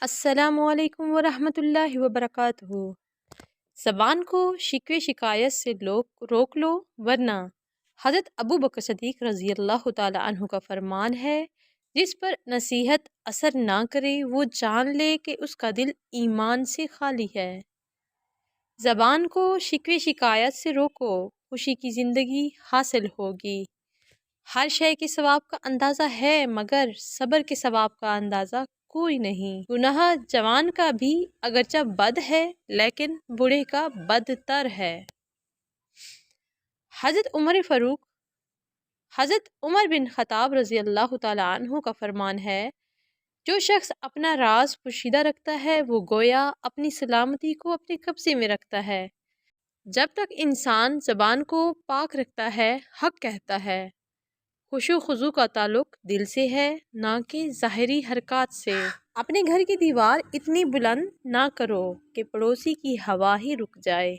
السلام علیکم ورحمۃ اللہ وبرکاتہ۔ زبان کو شکوے شکایت سے روک لو ورنہ حضرت ابو بکر صدیق رضی اللہ تعالی عنہ کا فرمان ہے، جس پر نصیحت اثر نہ کرے وہ جان لے کہ اس کا دل ایمان سے خالی ہے۔ زبان کو شکوے شکایت سے روکو، خوشی کی زندگی حاصل ہوگی۔ ہر شے کے ثواب کا اندازہ ہے مگر صبر کے ثواب کا اندازہ کوئی نہیں۔ گناہ جوان کا بھی اگرچہ بد ہے لیکن بوڑھے کا بدتر ہے۔ حضرت عمر بن خطاب رضی اللہ تعالی عنہ کا فرمان ہے، جو شخص اپنا راز پوشیدہ رکھتا ہے وہ گویا اپنی سلامتی کو اپنے قبضے میں رکھتا ہے۔ جب تک انسان زبان کو پاک رکھتا ہے، حق کہتا ہے۔ خشوع و خضوع کا تعلق دل سے ہے، نہ کہ ظاہری حرکات سے۔ اپنے گھر کی دیوار اتنی بلند نہ کرو کہ پڑوسی کی ہوا ہی رک جائے۔